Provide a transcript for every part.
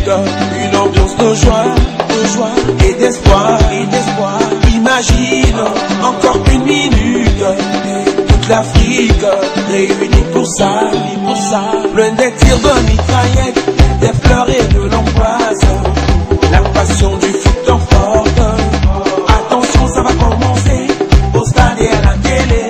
une ambiance de joie et d'espoir. Imagine encore une minute, toute l'Afrique réunie pour ça, plein des tirs de mitraillettes, des fleurs et de l'angoisse. La passion du foot emporte. Attention, ça va commencer au stade et à la télé.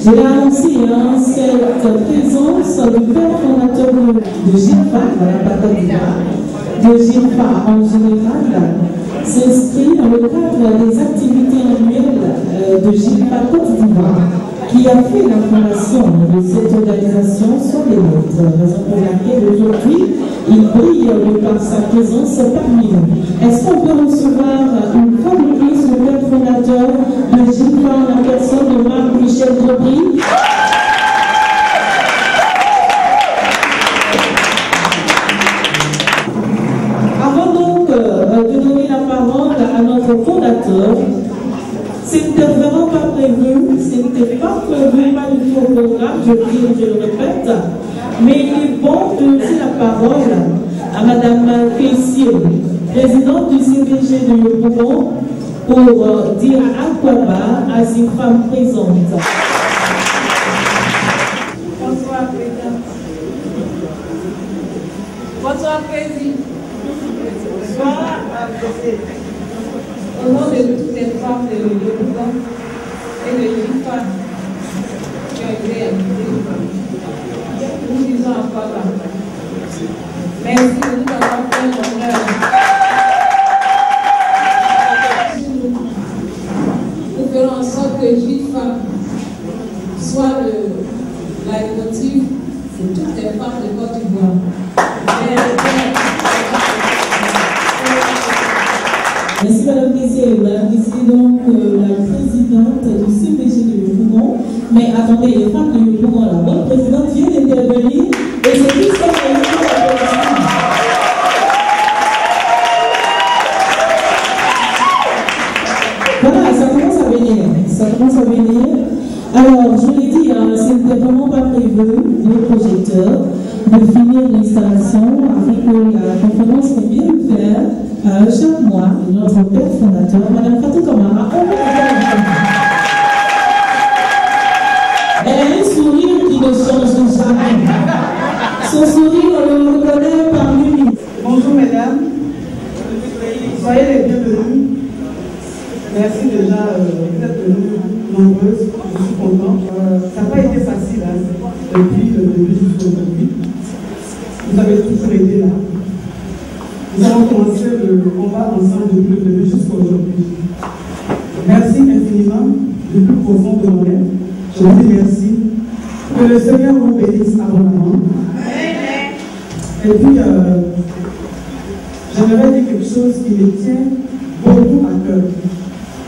J'ai annoncé cette présence du père fondateur de GIRFA, de GIRFA en général, s'inscrit dans le cadre des activités annuelles de GIRFA Côte d'Ivoire, qui a fait la fondation de cette organisation sur les nôtres, raison pour laquelle aujourd'hui il brille de par sa présence parmi nous. Est-ce qu'on peut recevoir une fois de plus le père fondateur de GIRFA en la personne de Marc-Michel Drobry? Avant donc de donner la parole à notre fondateur, c'était vraiment pas prévu, pas du tout au programme, je le répète, mais il est bon de laisser la parole à Madame Caissier, présidente du CDG de Yopougon, pour dire à quoi va à ces femmes présentes. Bonsoir, Président. Bonsoir, Président. Bonsoir, au nom de toutes les femmes de Yopougon et de GIRFA qui ont été invitées, nous disons encore merci de nous avoir fait l'honneur. Nous ferons en sorte que GIRFA soit la leitmotiv de toutes les femmes de Côte d'Ivoire. Merci Madame Guissier. Madame Guissier, donc la présidente du CPG de Yopougon. Mais attendez, les femmes de Yopougon, la bonne présidente vient d'intervenir et c'est tout ça qu'elle a. Voilà, ça commence à venir. Ça commence à venir. Alors, je l'ai dit, hein, c'était vraiment pas prévu, les projecteurs, de finir l'installation afin que la conférence puisse bien le faire chaque mois. Notre père fondateur, Madame Fatou Kamara, elle a un sourire qui ne change jamais. Son sourire, on le reconnaît parmi nous. Bonjour mesdames, soyez les bienvenus. Merci déjà d'être venues nombreuses, je suis contente. Ça n'a pas été facile hein, depuis le début jusqu'aujourd'hui. Vous avez toujours été là. Nous avons commencé le combat ensemble depuis le début jusqu'à aujourd'hui. Merci infiniment du plus profond de mon être. Je vous dis merci. Que le Seigneur vous bénisse abondamment. Et puis, j'aimerais dire quelque chose qui me tient beaucoup à cœur.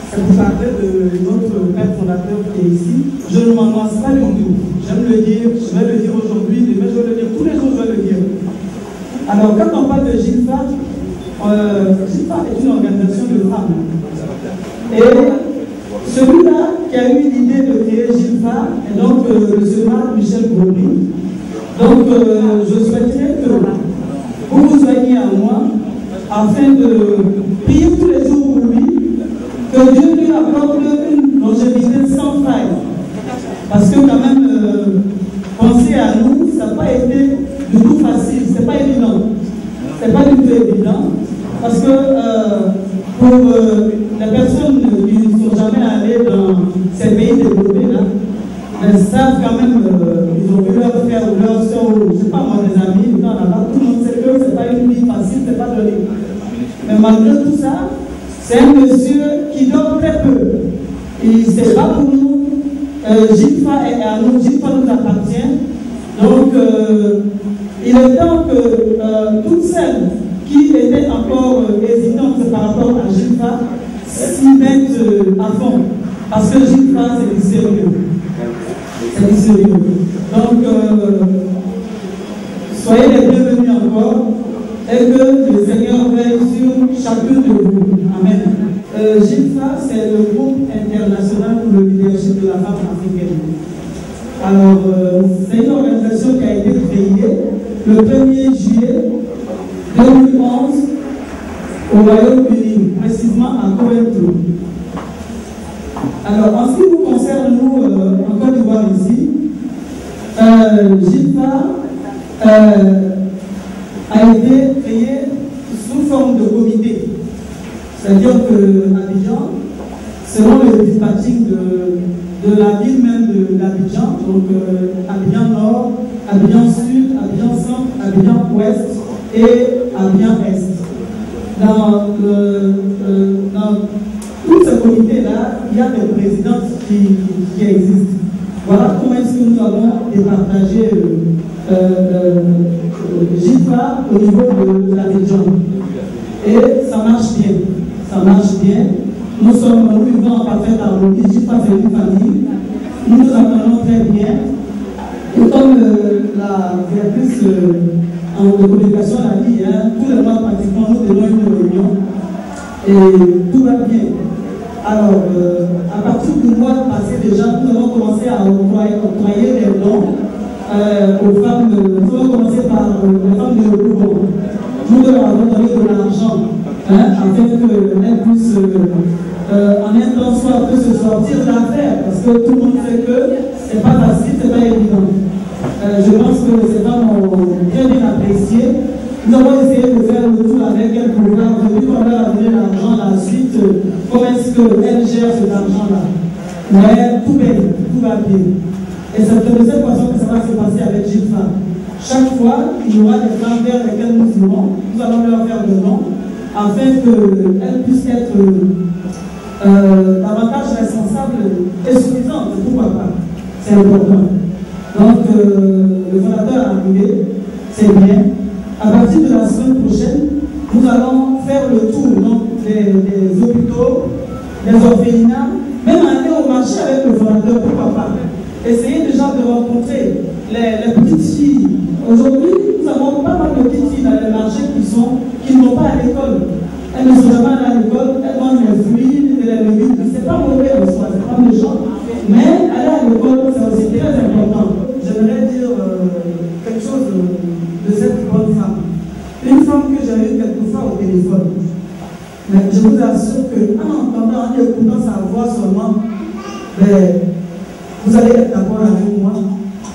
C'est pour parler de notre père fondateur qui est ici. Je ne m'en lasse pas du tout. J'aime le dire, je vais le dire aujourd'hui, mais je vais le dire tous les jours, je vais le dire. Alors, quand on parle de GILFA, GILFA est une organisation de femmes. Et celui-là qui a eu l'idée de créer GILFA est donc le sénateur Michel Brogny. Donc, je souhaiterais que vous vous soigniez à moi afin de prier tous les jours pour lui, que Dieu lui accorde une longévité sans faille. Parce que quand même, penser à nous, ça n'a pas été du tout facile, c'est pas évident. C'est pas du tout évident. Parce que pour les personnes qui ne sont jamais allées dans ces pays développés, là, elles savent quand même, ils ont vu leur frère ou leur soeur, ou je ne sais pas moi, des amis, là-bas, tout le monde sait que ce n'est pas une vie facile, ce n'est pas donné. Mais malgré tout ça, c'est un monsieur qui dort très peu. Il ne sait pas pour nous. GILFA est à nous, GILFA nous appartient. Donc, il est temps que toutes celles qui étaient encore hésitantes par rapport à GILFA s'y mettent à fond. Parce que GILFA, c'est du sérieux. C'est du sérieux. Donc, soyez les bienvenus encore et que le Seigneur veille sur chacun de vous. Amen. GILFA, c'est le groupe international pour le leadership de la femme africaine. Alors, c'est une organisation qui a été créée le 1er juillet 2011 au Royaume-Uni, précisément à Coventry. Alors, en ce qui nous concerne, nous, en Côte d'Ivoire ici, GILFA a été créé sous forme de comité. C'est-à-dire que Abidjan, selon le dispatching de la ville même d'Abidjan, donc Abidjan Nord, Abidjan Sud, Abidjan Centre, Abidjan Ouest et Abidjan Est. Dans tous ces comités-là, il y a des présidences qui existent. Voilà comment est-ce que nous avons départagé GILFA au niveau de la région. Et ça marche bien. Ça marche bien. Nous vivons en parfaite harmonie. GILFA, c'est une famille. Nous nous entendons très bien. Et comme la directrice de communication l'a dit, hein, tous les mois pratiquement, nous donnons une réunion. Et tout va bien. Alors, à partir du mois passé déjà, nous avons commencé à octroyer des dons aux femmes. Nous avons commencé par les femmes de Yopougon. Nous leur avons donné de l'argent afin qu'elles puissent, en un temps soit, se sortir de l'affaire. Parce que tout le monde sait que ce n'est pas facile, ce n'est pas évident. Je pense que ces femmes ont très bien apprécié. Nous avons essayé de faire le tour avec elles pour voir, depuis qu'on leur a donné l'argent, la suite, comment est-ce qu'elles gèrent cet argent-là. Mais tout va bien. Et c'est de cette façon que ça va se passer avec GILFA. Chaque fois, il y aura des femmes vers lesquelles nous irons, nous allons leur faire le nom, afin qu'elles puissent être davantage responsables et suffisantes. Pourquoi pas? C'est important. Donc, le fondateur a arrivé, c'est bien. À partir de la semaine prochaine, nous allons faire le tour. Donc, des hôpitaux, des orphelinats, même aller au marché avec le fondateur, pourquoi pas. Essayer déjà de rencontrer les petites filles. Aujourd'hui, nous avons pas mal de petites filles dans les marchés qui ne vont pas à l'école. Elles ne sont jamais allées à l'école, elles vendent les fruits, les légumes. C'est pas mauvais en soi, c'est pas méchant. Mais aller à l'école, c'est aussi très important. J'aimerais dire quelque chose de cette bonne femme. Une femme que j'ai eue quelquefois au téléphone. Mais je vous assure qu'en entendant, en écoutant sa voix seulement, vous allez être d'accord avec moi.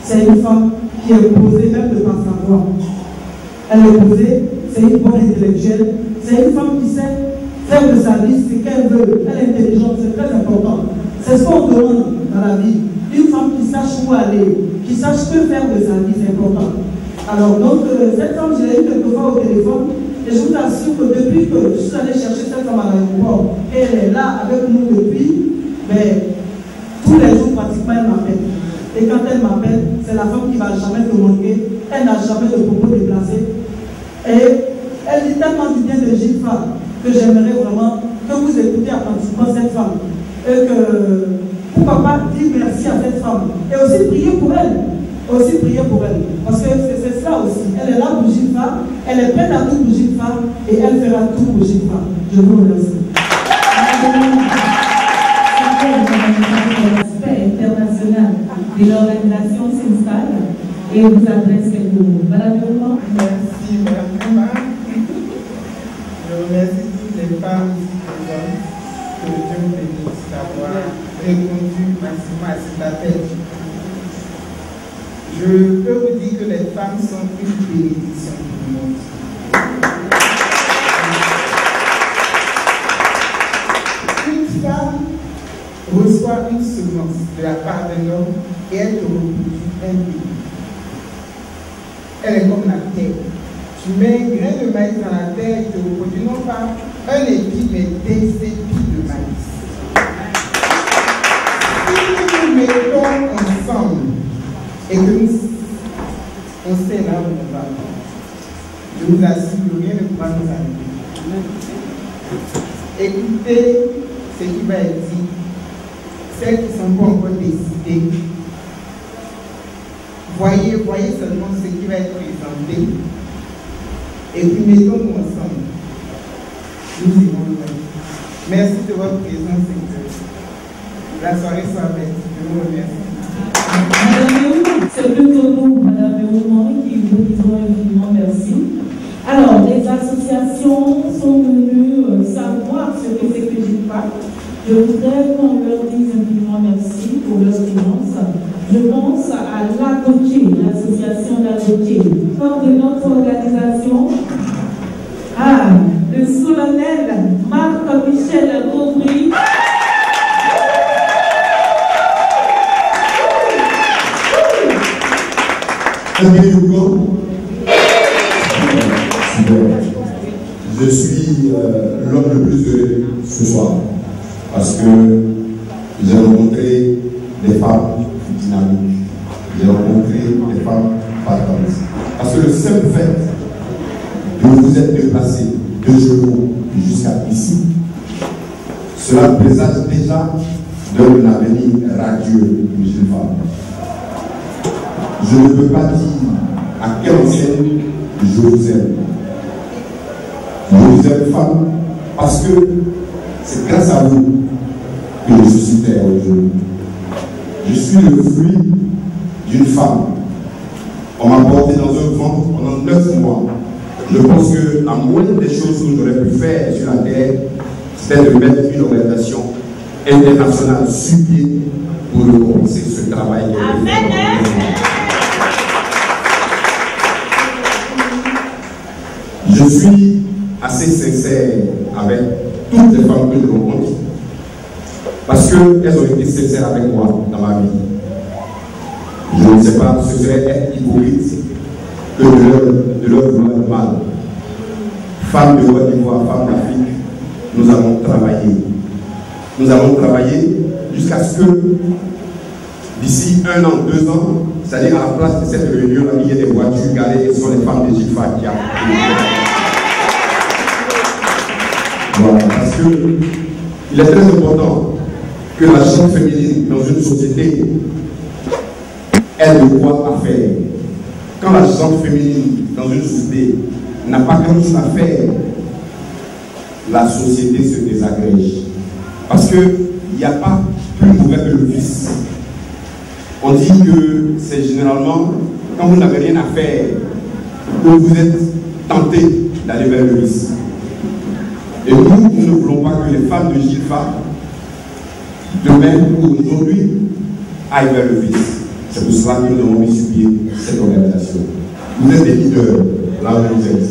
C'est une femme qui est posée même de par sa voix. Elle est posée, c'est une bonne intellectuelle. C'est une femme qui sait faire de sa vie ce qu'elle veut. Elle est intelligente, c'est très important. C'est ce qu'on demande dans la vie. Une femme qui sache où aller, qui sache que faire de sa vie, c'est important. Alors donc, cette femme, je l'ai eu quelquefois au téléphone, et je vous assure que depuis que je suis allé chercher cette femme à l'aéroport, et elle est là avec nous depuis, mais tous les jours pratiquement elle m'appelle. Et quand elle m'appelle, c'est la femme qui ne va jamais te manquer, elle n'a jamais de propos déplacés. Et elle dit tellement du bien de Gilfa que j'aimerais vraiment que vous écoutiez attentivement cette femme. Et que, pourquoi pas dire merci à cette femme. Et aussi prier pour elle. Aussi prier pour elle. Parce que c'est ça aussi. Elle est là pour Gilfa, elle est prête à tout pour Gilfa et elle fera tout pour Gilfa. Je vous remercie. L'aspect international de l'organisation s'installe et vous adresse quelques mots. Madame Leroy. Merci, Madame Leroy. Je remercie toutes les femmes présentes que Dieu me bénisse d'avoir répondu massivement à cet appel. Je peux vous dire que les femmes sont une bénédiction pour le monde. Une femme reçoit une semence de la part d'un homme et elle te reproduit un pays. Elle est comme la terre. Tu mets un grain de maïs dans la terre et te reproduit non pas un épi, mais des épis de maïs. Si nous mettons ensemble et que on sait là où on va, je vous assure que rien ne pourra nous arriver. Écoutez ce qui va être dit. Celles qui ne sont pas encore décidées, voyez seulement ce qui va être présenté et puis mettons-nous ensemble. Nous irons loin. Merci de votre présence et que la soirée soit belle. Je vous remercie. Madame, c'est plutôt nous, Madame Leroy, qui vous disons infiniment merci. Alors, les associations sont venues savoir ce que c'est que Gilfa. Je voudrais qu'on leur dise infiniment merci pour leur présence. Je pense à l'AGOTIE, l'association d'AGOTIE. Lors de notre organisation, le solennel Marc-Michel Gaubry. Je suis l'homme le plus heureux ce soir parce que j'ai rencontré des femmes dynamiques, j'ai rencontré des femmes partantes. Parce que le seul fait de vous être déplacé de genoux jusqu'à ici, cela présage déjà d'un avenir radieux de Gilfa. Je ne peux pas dire à quelle enseigne je vous aime. Je vous aime, femme, parce que c'est grâce à vous que je suis terre aujourd'hui. Je suis le fruit d'une femme. On m'a porté dans un ventre pendant 9 mois. Je pense que la moindre des choses que j'aurais pu faire sur la terre, c'était de mettre une organisation internationale sur pied pour recommencer ce travail. Je suis assez sincère avec toutes les femmes que je rencontre parce qu'elles ont été sincères avec moi dans ma vie. Je ne sais pas, ce serait être hypocrite que de leur vouloir le mal. Femmes de Côte d'Ivoire, femmes d'Afrique, nous avons travaillé. Nous avons travaillé jusqu'à ce que d'ici 1 an, 2 ans, c'est-à-dire à la place de cette réunion, il y ait des voitures garées et ce sont les femmes de Gilfa qui ont. Voilà, parce que il est très important que la chambre féminine dans une société ait de quoi à faire. Quand la chambre féminine dans une société n'a pas grand chose à faire, la société se désagrège. Parce qu'il n'y a pas plus mauvais que le vice. On dit que c'est généralement quand vous n'avez rien à faire que vous êtes tenté d'aller vers le vice. Et nous ne voulons pas que les femmes de GILFA, demain ou aujourd'hui, aillent vers le vice. C'est pour cela que nous avons mis sur pied cette organisation. Vous êtes des leaders, là où vous êtes.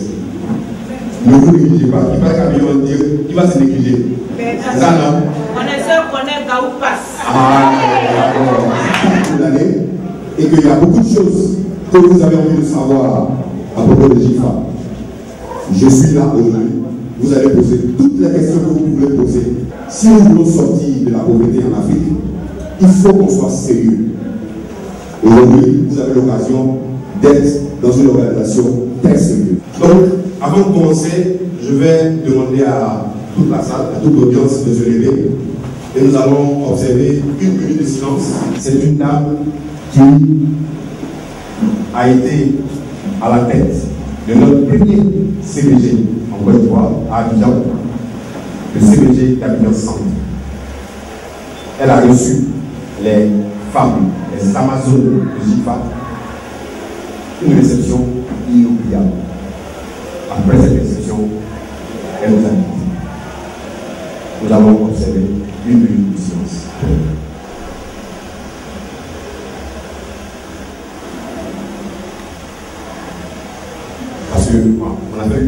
Ne vous négligez pas. Il va camiller, dire, il va se négliger. C'est ça, non? On est sûr qu'on est là où passe. Ah, d'accord. Et qu'il y a beaucoup de choses que vous avez envie de savoir à propos de GILFA. Je suis là aujourd'hui. Vous allez poser toutes les questions que vous pouvez poser. Si nous voulons sortir de la pauvreté en Afrique, il faut qu'on soit sérieux. Aujourd'hui, vous avez l'occasion d'être dans une organisation très sérieuse. Donc, avant de commencer, je vais demander à toute la salle, à toute l'audience de se lever et nous allons observer une minute de silence. C'est une dame qui a été à la tête de notre premier CBG en Côte d'Ivoire, à Abidjan, le CBG d'Abidjan Centre. Elle a reçu les femmes, les Amazones de GILFA, une réception inoubliable. Après cette réception, elle nous a dit. Nous avons observé une minute de silence. Parce que on a fait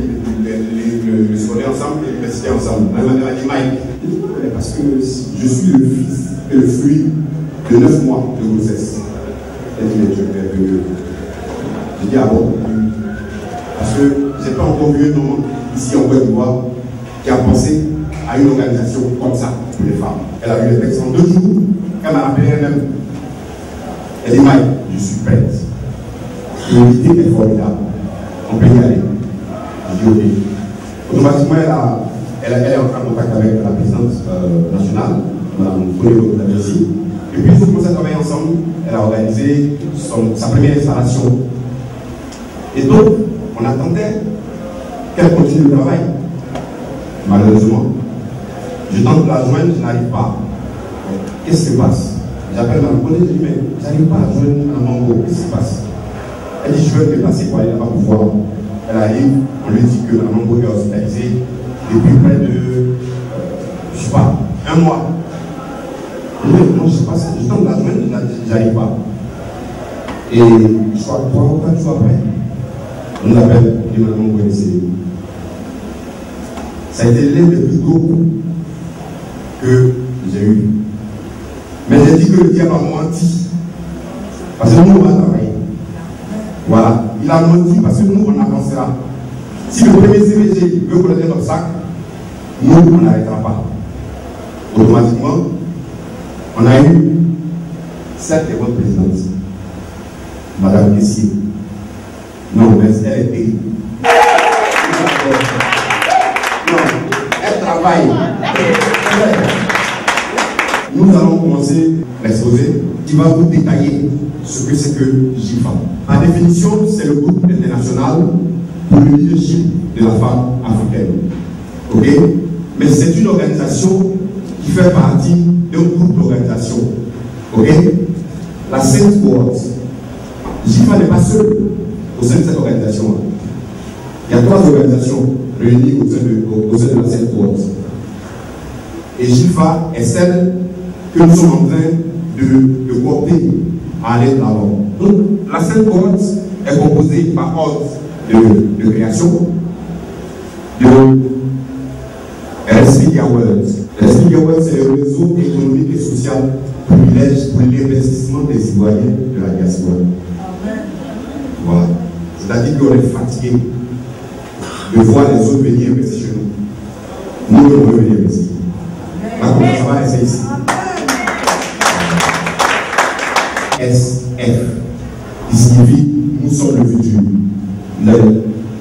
le secondaire ensemble et l'université ensemble. Elle m'a dit Mike, parce que je suis le fils et le fruit de 9 mois de grossesse. Elle dit mais je dis ah bon, parce que je n'ai pas encore vu un homme ici en Côte d'Ivoire qui a pensé à une organisation comme ça pour les femmes. Elle a eu le texte en 2 jours, elle m'a appelé elle-même. Elle dit Mike, je suis prête. L'unité est formidable. On peut y aller. Je dis ok. Automatiquement, elle est entrée en contact avec la présidente nationale, Mme Konéo Daviesi. Et puis, ils ont commencé à travailler ensemble. Elle a organisé sa première installation. Et donc, on attendait qu'elle continue le travail. Malheureusement, je tente de la joindre, je n'arrive pas. Qu'est-ce qui se passe? J'appelle Mme Konéo, je dis mais j'arrive pas à joindre Mme Mango. Qu'est-ce qui se passe? Elle dit je veux me déplacer pour aller là-bas pour voir. Elle arrive, on lui dit que Mme Mango est hospitalisée depuis près de, je sais pas, 1 mois. Elle dit non, je sais pas ça, je tente de la joindre, j'arrive pas. Et je crois 3 ou 4 jours après, on nous appelle, on dit Mme Mango est décédée. Ça a été l'un des plus gros coups que j'ai eu. Mais j'ai dit que le diable a menti. Parce que nous, on va travailler. Voilà. Il a menti parce que nous, on avancera. Si le premier CBG veut connaître notre sac, nous, on n'arrêtera pas. Automatiquement, on a eu cette et votre présidente, Madame Messier. Non, mais elle est terrible. Non, elle travaille. Nous allons commencer l'exposé qui va vous détailler ce que c'est que GILFA. En définition, c'est le groupe international pour le leadership de la femme africaine. Ok? Mais c'est une organisation qui fait partie d'un groupe d'organisations. Ok? La Sainte World. GILFA n'est pas seul au sein de cette organisation. Il y a 3 organisations réunies au sein de la Sainte World. Et GILFA est celle que nous sommes en train de coopter à aller de l'avant. Donc, la Sainte World est composée par ordre de création de RSPDA World. RSPDA World, c'est le réseau économique et social privilège pour l'investissement des Ivoiriens de la diaspora. Voilà. C'est-à-dire qu'on est fatigué de voir les autres venir investir chez nous. Nous, on veut venir investir. Là, comment ça va rester ici? SF, qui signifie nous sommes le futur,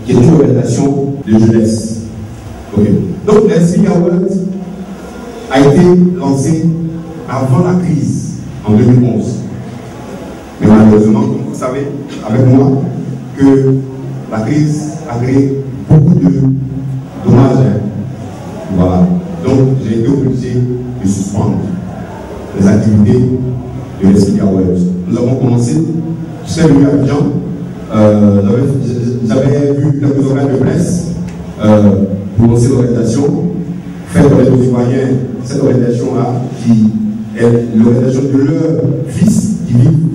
qui est une organisation de jeunesse. Okay. Donc, l'Esprit Awards a été lancé avant la crise, en 2011. Mais malheureusement, comme vous savez, avec moi, que la crise a créé beaucoup de dommages. Voilà. Donc, j'ai été obligé de suspendre les activités de l'Esprit Awards. Nous avons commencé, je suis venu à Abidjan, j'avais vu quelques organes de presse pour lancer l'organisation, faire connaître aux citoyens cette organisation-là qui est l'organisation de leurs fils qui vivent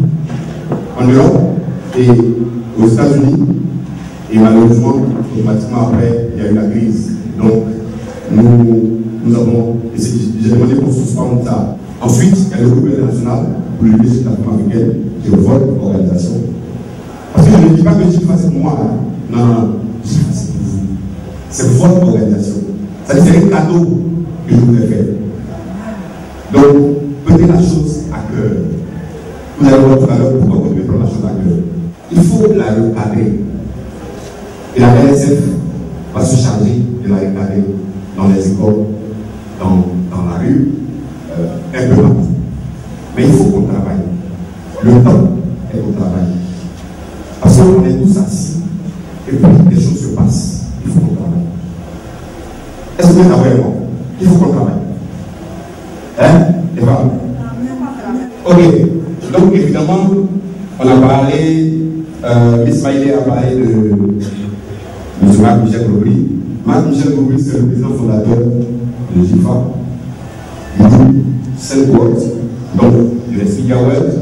en Europe et aux États-Unis. Et malheureusement, automatiquement après, il y a eu la crise. Donc, nous avons essayé, j'ai demandé qu'on suspende ça. Ensuite, il y a le groupe international pour le sur la femme africaine, qui est votre organisation. Parce que je ne dis pas que je fasse moi, hein. Non, c'est votre organisation. C'est un cadeau que je vous ai fait. Donc, prenez la chose à cœur. Vous allez voir tout à l'heure pourquoi vous devez prendre la chose à cœur. Il faut la recadrer. Et la RSF va se charger de la recadrer dans les écoles, dans la rue, un peu partout. Mais il faut qu'on travaille. Le temps est au travail. Parce qu'on est tous assis et puis des choses se passent. Il faut qu'on travaille. Est-ce que vous êtes d'accord avec moi? Il faut qu'on travaille. Hein? Et voilà. Ok. Donc évidemment, on a parlé, Miss Maïlé a parlé de M. Marc-Michel Gobry. Marc-Michel Gobry, c'est le président fondateur de GIFA, du groupe Self-World, donc de l'Esprit Awards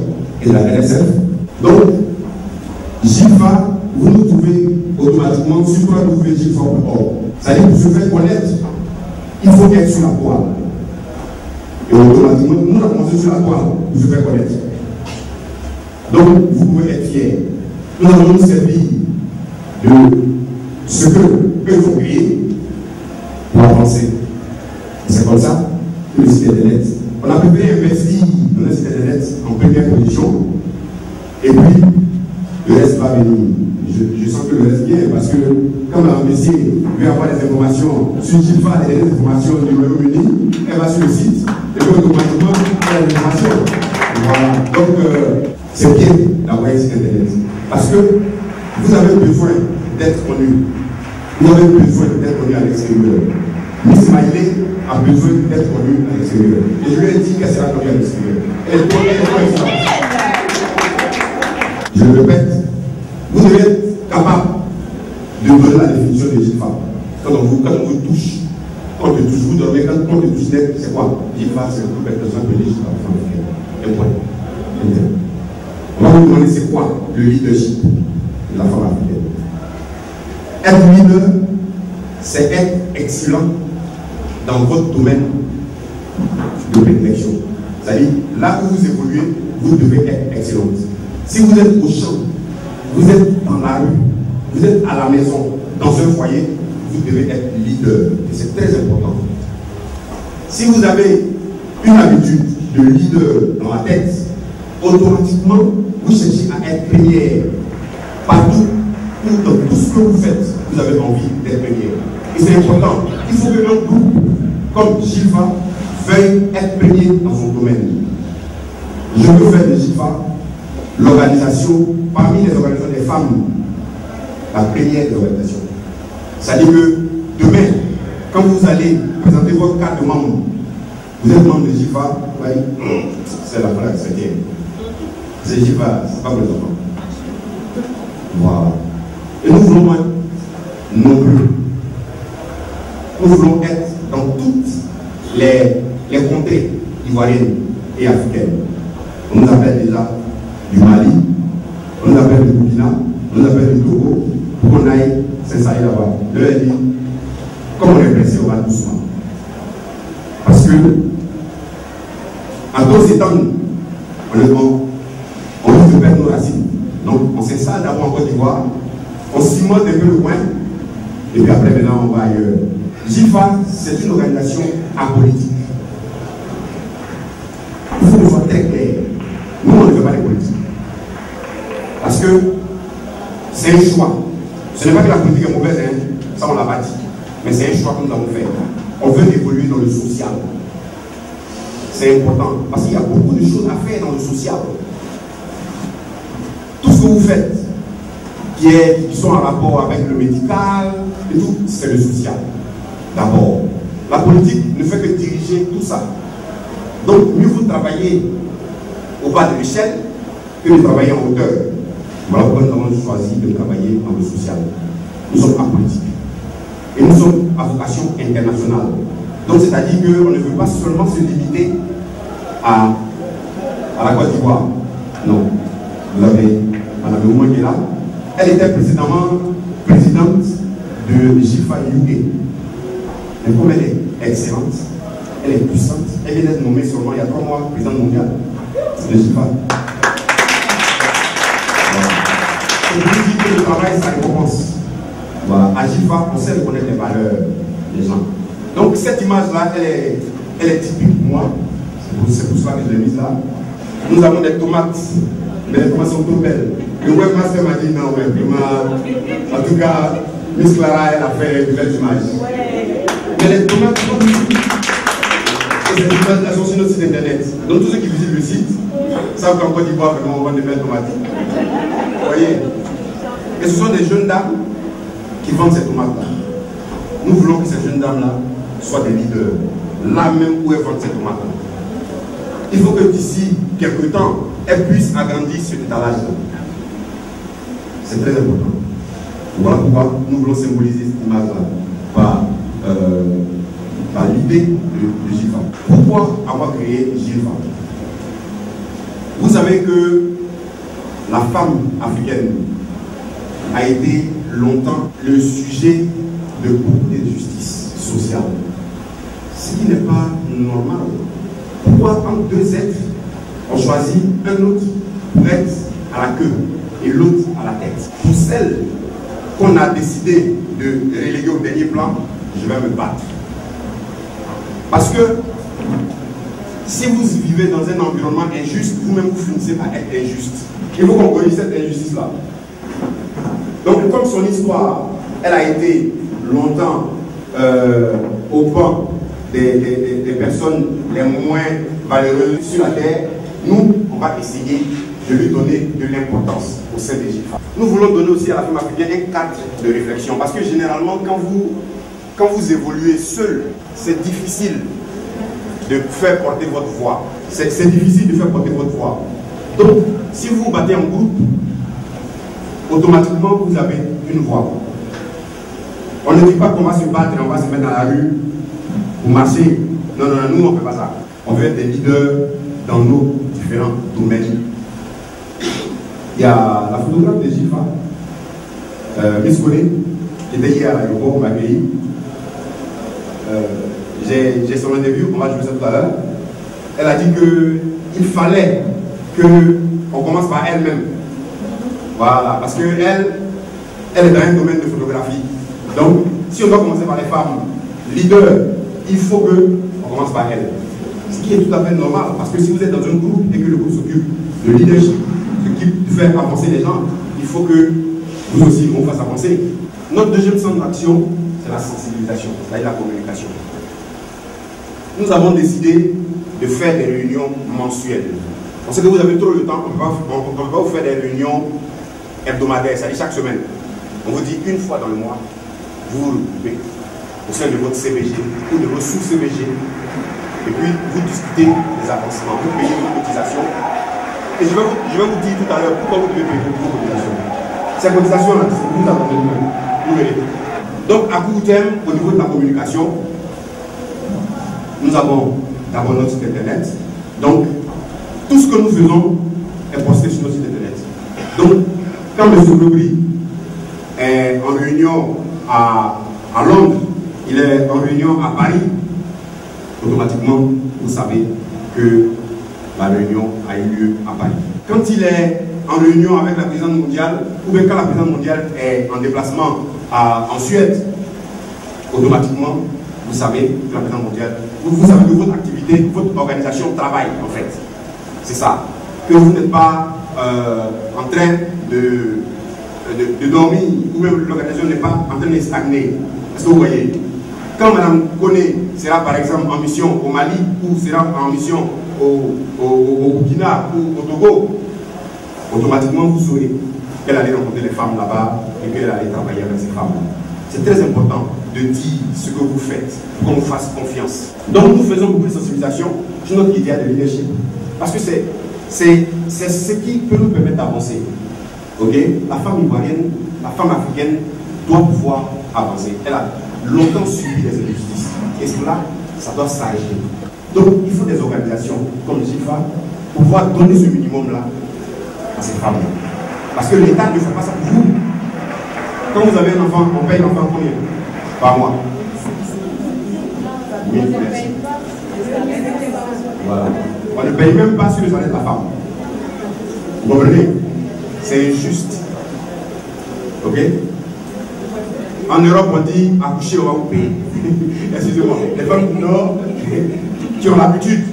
et de la RSF. Donc, GIFA, vous nous trouvez automatiquement sur www.gifa.org. C'est-à-dire pour se faire connaître, il faut être sur la toile. Et automatiquement, nous avons commencé sur la toile pour se faire connaître. Donc, vous pouvez être fiers. Nous allons nous servir de ce que eux ont créé pour avancer. C'est comme ça que le site internet. On a préféré investir dans le site internet en première position. Et puis, le reste va venir. Je sens que le reste vient parce que, comme la Messie veut avoir des informations sur GIFA, des informations du Royaume-Uni, elle va sur le site et puis automatiquement elle a l'information. Voilà. Donc, c'est bien d'avoir un site internet. Parce que vous avez besoin d'être connu. Vous avez besoin d'être connu à l'extérieur. Miss Maïlé a besoin d'être connue à l'extérieur. Et je lui ai dit qu'elle sera connue à l'extérieur. Elle est connue. Je le répète, vous devez être capable de donner la définition de GIFA. Quand on vous touche, quand on te touche, vous dormez, quand on te touche, c'est quoi? GIFA, c'est une personne appelée GIFA. Un point. On va vous demander c'est quoi le leadership de la femme africaine. Être leader, c'est être excellent dans votre domaine de prédilection. C'est-à-dire, là où vous évoluez, vous devez être excellent. Si vous êtes au champ, vous êtes dans la rue, vous êtes à la maison, dans un foyer, vous devez être leader. Et c'est très important. Si vous avez une habitude de leader dans la tête, automatiquement, vous cherchez à être première. Partout, dans tout ce que vous faites, vous avez envie d'être première. Et c'est important. Il faut que un groupe comme GIFA veuille être premier dans son domaine. Je veux faire de GIFA l'organisation, parmi les organisations des femmes, la première des organisations. C'est-à-dire que demain, quand vous allez présenter votre carte de membre, vous êtes membre de GIFA, c'est la phrase chrétienne. C'est GIFA, c'est pas pour les enfants. Voilà. Et nous voulons non plus. Nous voulons être dans toutes les contrées ivoiriennes et africaines. On nous appelle déjà du Mali, on nous appelle du Burkina, on nous appelle du Togo, pour qu'on aille s'installer là-bas. Je leur ai dit, comme on est pressé, on va doucement. Parce que, en tous ces temps, honnêtement, on veut perdre nos racines. Donc, on s'installe d'abord en Côte d'Ivoire, on cimente un peu le coin, et puis après, maintenant, on va ailleurs. GIFA, c'est une organisation apolitique. Il faut que ce soit très clair. Nous, on ne fait pas les politiques. Parce que c'est un choix. Ce n'est pas que la politique est mauvaise, hein. Ça, on l'a pas dit. mais c'est un choix que nous avons fait. On veut évoluer dans le social. C'est important, parce qu'il y a beaucoup de choses à faire dans le social. Tout ce que vous faites, qui sont en rapport avec le médical, et tout, c'est le social. D'abord, la politique ne fait que diriger tout ça. Donc, mieux vous travailler au bas de l'échelle que de travailler en hauteur. Voilà pourquoi nous avons choisi de travailler dans le social. Nous sommes apolitiques. Et nous sommes à vocation internationale. Donc, c'est-à-dire qu'on ne veut pas seulement se limiter à la Côte d'Ivoire. Non. Vous avez Mme Ouma qui est là. Elle était précédemment présidente de GIFA UK. Mais comme elle est excellente, elle est puissante, elle vient d'être nommée seulement il y a 3 mois présidente mondiale de GIFA. C'est pour dire que le travail, ça récompense. Voilà. À GIFA, on sait reconnaître les valeurs des gens. Donc cette image-là, elle est typique pour moi. C'est pour ça que je l'ai mise là. Nous avons des tomates, mais les tomates sont trop belles. Le webmaster m'a dit non, en tout cas, Miss Clara, elle a fait de belles images. Mais les tomates sont magnifiques. Et ces images-là sont sur notre site internet. Donc tous ceux qui visitent le site savent qu'en Côte d'Ivoire, vraiment, on vend de belles tomates. Vous voyez? Et ce sont des jeunes dames qui vendent ces tomates-là. Nous voulons que ces jeunes dames-là soient des leaders, là même où elles vendent ces tomates-là. Il faut que d'ici quelques temps, elles puissent agrandir cet étalage-là. C'est très important. Voilà pourquoi nous voulons symboliser cette image-là par l'idée de GIFA. Pourquoi avoir créé GIFA? Vous savez que la femme africaine a été longtemps le sujet de beaucoup d'injustices sociales. Ce qui n'est pas normal. Pourquoi entre deux êtres, on choisit un autre pour être à la queue et l'autre à la tête? Pour celle qu'on a décidé de reléguer au dernier plan, je vais me battre. Parce que si vous vivez dans un environnement injuste, vous-même vous finissez par être injuste. Il faut qu'on connaisse cette injustice-là. Donc comme son histoire, elle a été longtemps au banc des personnes les moins valeureuses sur la terre, nous, on va essayer de lui donner de l'importance au sein des GIFA. Nous voulons donner aussi à la femme africaine un cadre de réflexion, parce que généralement, quand vous évoluez seul, c'est difficile de faire porter votre voix. C'est difficile de faire porter votre voix. Donc, si vous vous battez en groupe, automatiquement, vous avez une voix. On ne dit pas qu'on va se battre et on va se mettre dans la rue pour marcher. Non, non, non, nous, on ne fait pas ça. On veut être des leaders dans nos différents domaines. Il y a la photographe de GIFA, Miss Colé, qui était hier à l'aéroport, on m'a accueilli. J'ai son interview, on va jouer ça tout à l'heure. Elle a dit qu'il fallait qu'on commence par elle-même. Voilà, parce qu'elle est dans un domaine de photographie. Donc, si on doit commencer par les femmes leaders, il faut qu'on commence par elles. Ce qui est tout à fait normal, parce que si vous êtes dans un groupe et que le groupe s'occupe de leadership, s'occupe de faire avancer les gens, il faut que vous aussi on fasse avancer. Notre deuxième centre d'action, c'est la sensibilisation, c'est-à-dire la communication. Nous avons décidé de faire des réunions mensuelles. On sait que vous avez trop le temps, on ne peut pas vous faire des réunions hebdomadaires, c'est-à-dire chaque semaine. On vous dit une fois dans le mois, vous vous regroupez au sein de votre CBG ou de votre sous-CBG, et puis vous discutez des avancements, vous payez vos cotisations. Et je vais vous dire tout à l'heure pourquoi vous devez payer vos cotisations. Ces cotisations-là, c'est vous accompagner. Vous verrez. Donc, à court terme, au niveau de la communication, nous avons d'abord notre site internet. Donc, tout ce que nous faisons est posté sur notre site internet. Donc, quand M. Globry est en réunion à Londres, il est en réunion à Paris, automatiquement, vous savez que la réunion a eu lieu à Paris. Quand il est en réunion avec la présidente mondiale, ou bien quand la présidente mondiale est en déplacement en Suède, automatiquement, vous savez que la présidente mondiale, vous savez que votre activité, votre organisation travaille en fait. C'est ça. Que vous n'êtes pas en train de dormir, ou même l'organisation n'est pas en train de stagner. Est-ce que vous voyez? Quand Madame Koné sera par exemple en mission au Mali ou sera en mission au Burkina ou au Togo, automatiquement vous saurez qu'elle allait rencontrer les femmes là-bas et qu'elle allait travailler avec ces femmes. C'est très important de dire ce que vous faites pour qu'on vous fasse confiance. Donc nous faisons beaucoup de sensibilisation sur notre idée de leadership. Parce que c'est ce qui peut nous permettre d'avancer. Okay? La femme ivoirienne, la femme africaine doit pouvoir avancer. Elle a longtemps subi des injustices. Et cela, ça doit s'arrêter. Donc il faut des organisations comme le GIFA pour pouvoir donner ce minimum-là à ces femmes. Parce que l'État ne fait pas ça pour vous. Quand vous avez un enfant, on paye l'enfant combien par mois? 1000 pièces. Voilà. On ne paye même pas sur le salaire de la femme. Vous comprenez? C'est injuste. Ok? En Europe, on dit accoucher, on va vous payer. Excusez-moi. Les femmes du Nord qui ont l'habitude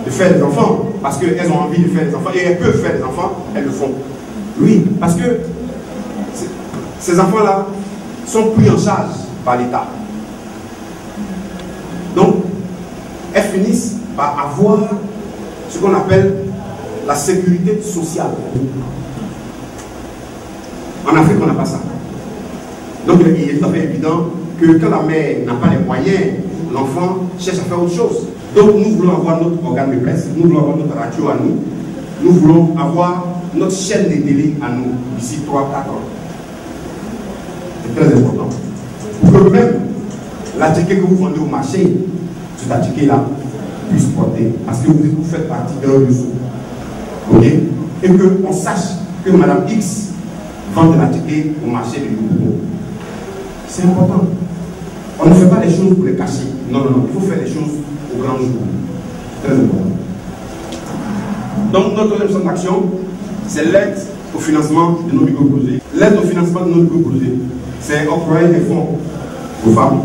de faire des enfants parce qu'elles ont envie de faire des enfants et elles peuvent faire des enfants, elles le font. Oui, parce que ces enfants-là sont pris en charge par l'État. Donc, elles finissent par avoir ce qu'on appelle la sécurité sociale. En Afrique, on n'a pas ça. Donc, il est tout à fait évident que quand la mère n'a pas les moyens, l'enfant cherche à faire autre chose. Donc, nous voulons avoir notre organe de presse, nous voulons avoir notre radio à nous, nous voulons avoir notre chaîne de télé à nous d'ici 3-4 ans. C'est très important. Pour que même la ticket que vous vendez au marché, ce ticket-là puisse porter. Parce que vous faites partie d'un réseau. Ok? Et qu'on sache que Madame X vend de la ticket au marché de Loubourg. C'est important. On ne fait pas les choses pour les cacher. Non, non, non. Il faut faire les choses au grand jour. Très important. Donc, notre deuxième action, c'est l'aide au financement de nos micro-projets. L'aide au financement de nos micro-projets, c'est octroyer des fonds aux femmes.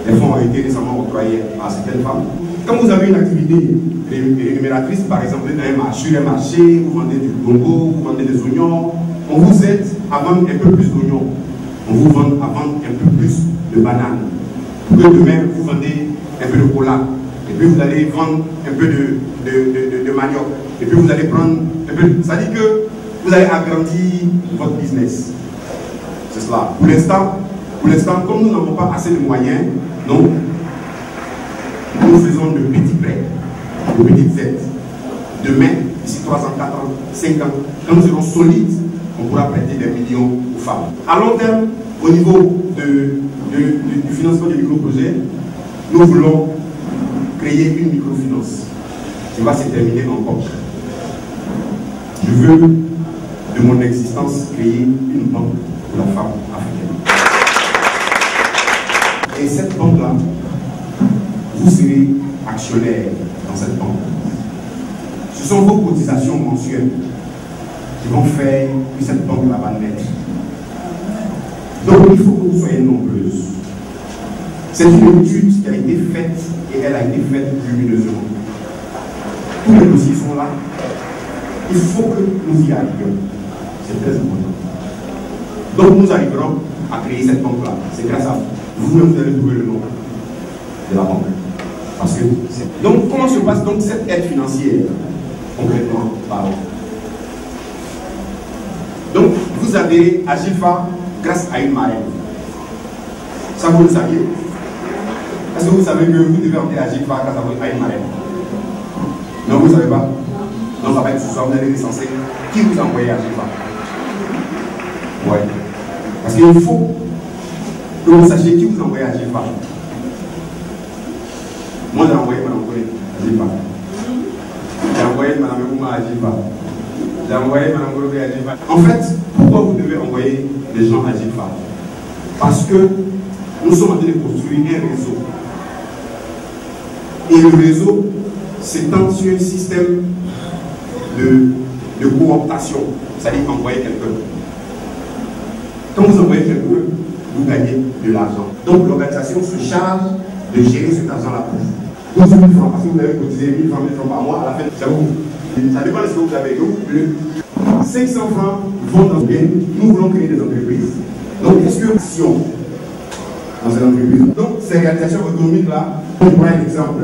Les fonds ont été récemment octroyés à certaines femmes. Quand vous avez une activité rémunératrice, par exemple, sur un marché, vous vendez du bongo, vous vendez des oignons, on vous aide à vendre un peu plus d'oignons. On vous vend à vendre un peu plus de bananes. Pour que demain, vous vendez un peu de cola. Et puis vous allez vendre un peu de manioc. Et puis vous allez prendre un peu de... Ça dit que vous allez agrandir votre business. C'est cela. Pour l'instant, comme nous n'avons pas assez de moyens, donc, nous faisons de petits prêts, de petites aides. Demain, d'ici 3 ans, 4 ans, 5 ans, quand nous serons solides, on pourra prêter des millions aux femmes. À long terme, au niveau du financement du micro-projet, nous voulons créer une microfinance qui va se terminer en banque. Je veux, de mon existence, créer une banque pour la femme africaine. Et cette banque-là, vous serez actionnaire dans cette banque. Ce sont vos cotisations mensuelles qui vont faire que cette banque-là va naître. Donc il faut que vous soyez nombreuses. C'est une étude qui a été faite et elle a été faite lumineusement. Tous les dossiers sont là. Il faut que nous y arrivions. C'est très important. Donc nous arriverons à créer cette banque-là. C'est grâce à vous-même, vous allez trouver le nom de la banque. Parce que donc comment se passe donc cette aide financière concrètement parlant? Donc vous adhérez à GIFA grâce à une marraine. Ça vous le saviez? Est-ce que vous savez que vous devez entrer à GIFA grâce à une marraine? Non, vous ne savez pas? Non, ça va être ce soir, vous allez recenser qui vous a envoyé à GIFA. Oui. Parce qu'il faut que vous sachiez qui vous a envoyé à GIFA. Moi, j'ai envoyé Mme Koné à GIFA. J'ai envoyé Mme Ekouma à GIFA. J'ai envoyé Mme Gorobé à GIFA. En fait, pourquoi vous devez envoyer les gens à GIFA? Parce que nous sommes en train de construire un réseau. Et le réseau s'étend sur un système de cooptation, c'est-à-dire envoyer quelqu'un. Quand vous envoyez quelqu'un, vous gagnez de l'argent. Donc l'organisation se charge de gérer cet argent-là pour vous. 12 000 francs, parce que vous avez cotisé 1000 francs, 1000 francs par mois, à la fin, ça vous. Ça dépend de ce que vous avez. 500 francs vont dans le bien. Nous voulons créer des entreprises. Donc, est-ce que si dans une entreprise. Donc, ces réalisations économiques-là, on prend un exemple,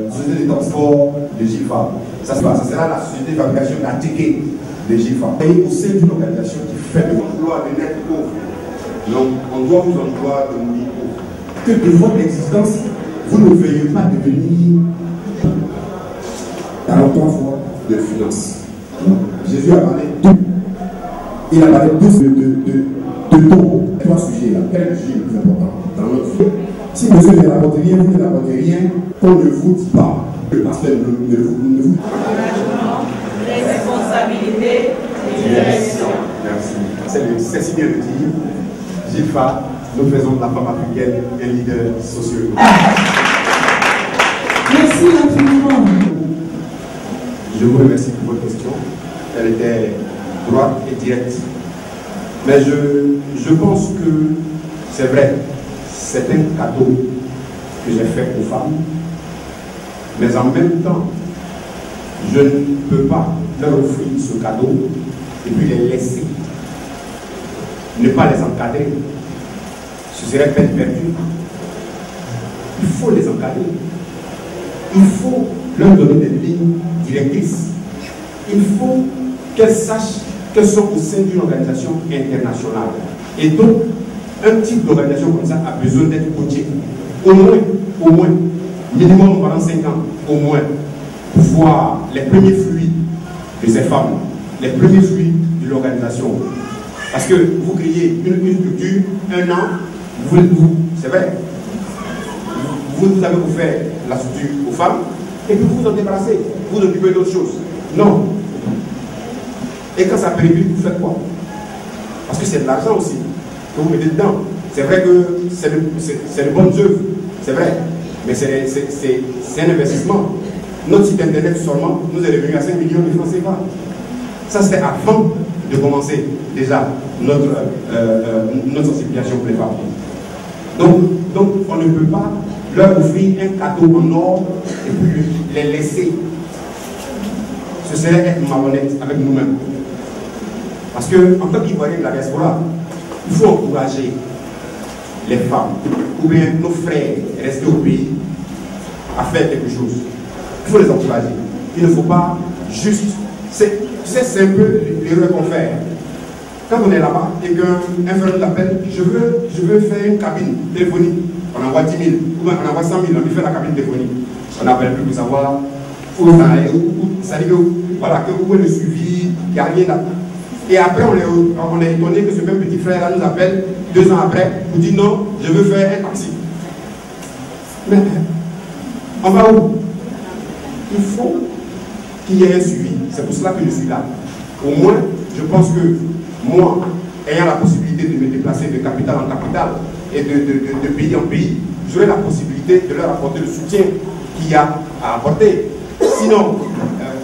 société de transport de GIFA. Ça sera la société de fabrication d'articles de GIFA. Et au sein d'une organisation qui fait de l'emploi de net pauvre. Donc, on doit vous employer de mourir pauvre. Que de votre existence, vous ne veuillez pas devenir 43 fois de finances. Jésus a parlé d'eux. Il a parlé de ton. Trois sujets là. Quel sujet est le plus important dans notre vie? Si monsieur ne rapporte rien, vous ne rapportez rien, qu'on ne vous dit pas. Le pasteur ne vous dit pas. Engagement, responsabilité, direction. Merci. C'est si bien de dire. GIFA, nous faisons de la femme africaine un leader socio-économique. Merci infiniment. Je vous remercie pour votre question. Elle était droite et directe. Mais je pense que c'est vrai, c'est un cadeau que j'ai fait aux femmes. Mais en même temps, je ne peux pas leur offrir ce cadeau et puis les laisser. Ne pas les encadrer. Ce serait peine perdue. Il faut les encadrer. Il faut leur donner des lignes directrices. Il faut qu'elles sachent qu'elles sont au sein d'une organisation internationale. Et donc, un type d'organisation comme ça a besoin d'être coaché. Au moins, minimum pendant 5 ans, au moins, pour voir les premiers fruits de ces femmes, les premiers fruits de l'organisation. Parce que vous créez une structure, un an, c'est vrai, vous avez offert la structure aux femmes, et puis vous vous en débarrassez, vous occupez d'autres choses. Non. Et quand ça péricule, vous faites quoi? Parce que c'est de l'argent aussi que vous mettez dedans. C'est vrai que c'est de bonnes œuvres, c'est vrai, mais c'est un investissement. Notre site internet seulement nous est revenu à 5 millions de francs CFA. Ça c'était avant de commencer déjà notre sensibilisation pour les femmes. Donc on ne peut pas leur offrir un cadeau en or et puis les laisser. Ce serait être malhonnête avec nous-mêmes. Parce qu'en tant qu'Ivoiriens de la diaspora, il faut encourager les femmes ou bien nos frères restés au pays à faire quelque chose. Il faut les encourager. Il ne faut pas juste... C'est un peu l'erreur qu'on fait. Quand on est là-bas et qu'un frère nous appelle, je veux faire une cabine téléphonique. On envoie 10 000 ou bien on envoie 100 000, on lui fait la cabine téléphonique. On n'appelle plus pour savoir où ça dit que voilà, où est le suivi, il n'y a rien là. Et après, on est étonné que ce même petit frère-là nous appelle 2 ans après pour dire non, je veux faire un taxi. Mais on va où? Il faut qu'il y ait un suivi. C'est pour cela que je suis là. Au moins, je pense que moi, ayant la possibilité de me déplacer de capitale en capitale et de pays en pays, j'aurai la possibilité de leur apporter le soutien qu'il y a à apporter. Sinon,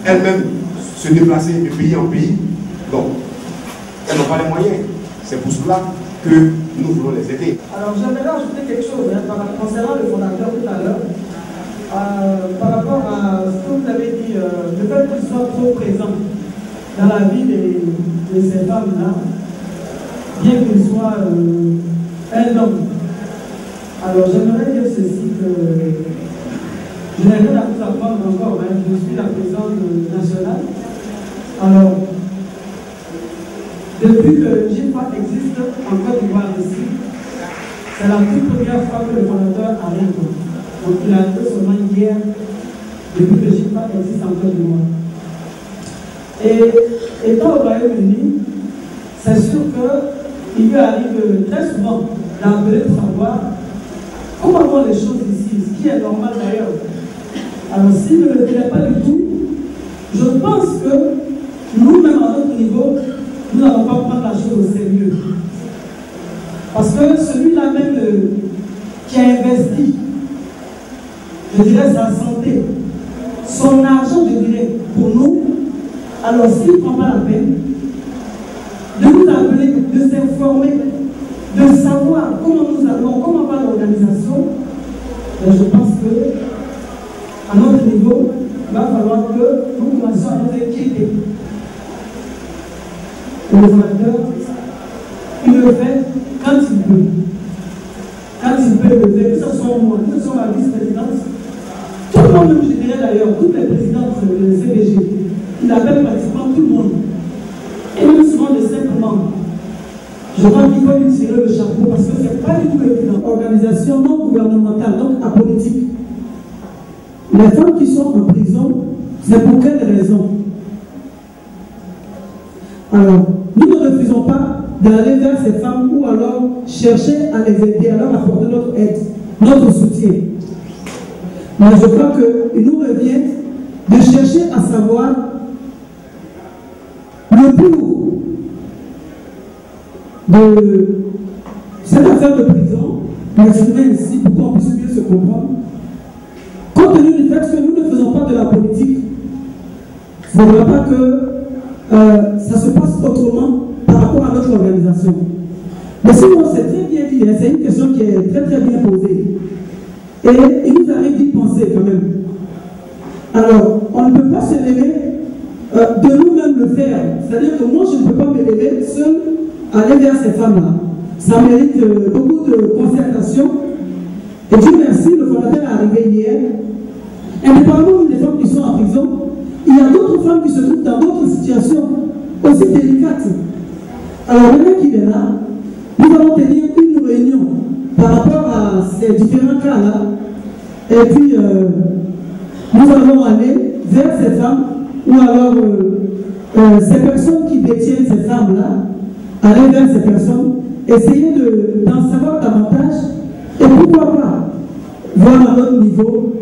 elles-mêmes se déplacer de pays en pays, donc elles n'ont pas les moyens. C'est pour cela que nous voulons les aider. Alors j'aimerais ajouter quelque chose concernant le fondateur tout à l'heure. Par rapport à ce que vous avez dit, le fait qu'il soit trop présent dans la vie de ces femmes-là, bien qu'il soit un homme. Alors j'aimerais dire ceci, que je n'ai rien à vous apprendre encore, hein. Je suis la présidente nationale. Alors, depuis que GIFA existe en Côte d'Ivoire ici, c'est la toute première fois que le fondateur arrive. Donc il a été seulement hier, depuis que GIFA existe en Côte d'Ivoire. Et étant au Royaume-Uni, c'est sûr qu'il lui arrive très souvent d'appeler pour savoir comment vont les choses ici, ce qui est normal d'ailleurs. Alors s'il ne le dirait pas du tout, je pense que nous-mêmes à notre niveau, nous n'allons pas prendre la chose au sérieux. Parce que celui-là même qui a investi, je dirais sa santé, son argent, je dirais, pour nous, alors s'il ne prend pas la peine de nous appeler, de s'informer, de savoir comment nous allons, comment va l'organisation, je pense que à notre niveau, il va falloir que nous commencions à nous inquiéter. Le fondateur, il le fait quand il peut. quand il peut le faire, que ce soit moi, que ce soit ma vice-présidente, tout le monde, je dirais d'ailleurs, toutes les présidentes de CBG, il appelle pratiquement tout le monde. Et même souvent les simples membres. Je crois qu'il faut lui tirer le chapeau parce que ce n'est pas du tout une organisation non gouvernementale, donc apolitique. Les femmes qui sont en prison, c'est pour quelle raison? Alors, nous ne refusons pas d'aller vers ces femmes ou alors chercher à les aider, à leur apporter notre aide, notre soutien. Mais je crois qu'il nous revient de chercher à savoir le pour de cette affaire de prison, l'exprimer ainsi pour qu'on puisse mieux se comprendre. Compte tenu du fait que nous ne faisons pas de la politique, il ne faudra pas que ça se passe autrement par rapport à notre organisation. Mais sinon, c'est très bien dit, c'est une question qui est très très bien posée. Et il nous arrive d'y penser quand même. Alors, on ne peut pas se lever de nous-mêmes le faire. C'est-à-dire que moi, je ne peux pas me lever seul à aller vers ces femmes-là. Ça mérite beaucoup de concertation. Et Dieu merci, le fondateur est arrivé hier. Indépendamment des femmes qui sont en prison, il y a d'autres femmes qui se trouvent dans d'autres situations aussi délicates. Alors, maintenant qu'il est là, nous allons tenir une réunion par rapport à ces différents cas-là. Et puis, nous allons aller vers ces femmes, ou alors ces personnes qui détiennent ces femmes-là, aller vers ces personnes, essayer d'en savoir davantage, et pourquoi pas voir à notre niveau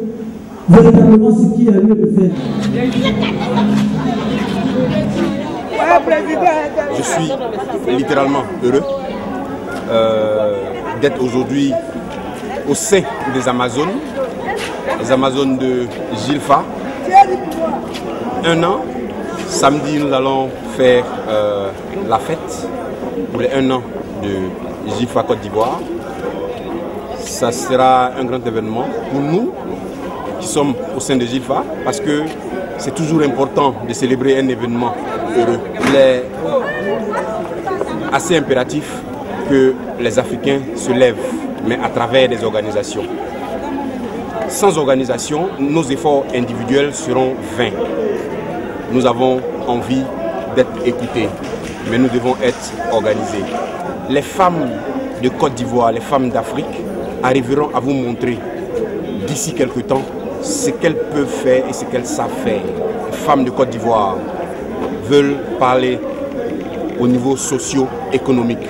véritablement ce qui a lieu de faire. Je suis littéralement heureux d'être aujourd'hui au sein des Amazones, les Amazones de Gilfa. 1 an, samedi nous allons faire la fête pour les 1 an de Gilfa Côte d'Ivoire. Ça sera un grand événement pour nous qui sommes au sein de Gilfa parce que c'est toujours important de célébrer un événement heureux. Il est assez impératif que les Africains se lèvent, mais à travers des organisations. Sans organisation, nos efforts individuels seront vains. Nous avons envie d'être écoutés, mais nous devons être organisés. Les femmes de Côte d'Ivoire, les femmes d'Afrique arriveront à vous montrer d'ici quelques temps ce qu'elles peuvent faire et ce qu'elles savent faire. Les femmes de Côte d'Ivoire veulent parler au niveau socio-économique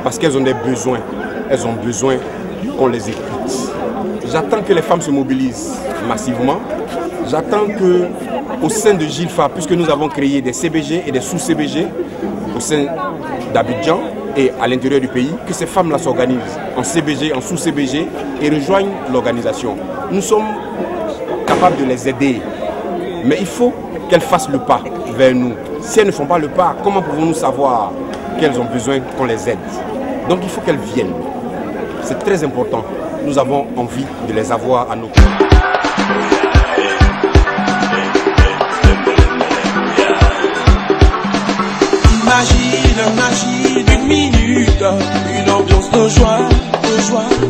parce qu'elles ont des besoins. Elles ont besoin qu'on les écoute. J'attends que les femmes se mobilisent massivement. J'attends qu'au sein de Gilfa, puisque nous avons créé des CBG et des sous-CBG au sein d'Abidjan et à l'intérieur du pays, que ces femmes-là s'organisent en CBG, en sous-CBG et rejoignent l'organisation. Nous sommes capables de les aider, mais il faut qu'elles fassent le pas vers nous. Si elles ne font pas le pas, comment pouvons-nous savoir qu'elles ont besoin qu'on les aide? Donc il faut qu'elles viennent. C'est très important. Nous avons envie de les avoir à nos côtés. Imagine une minute, une ambiance de joie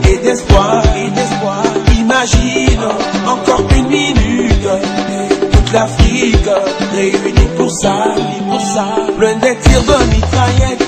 et d'espoir. Imagine encore une minute, toute l'Afrique réunie pour ça, plein des tirs de mitraillettes.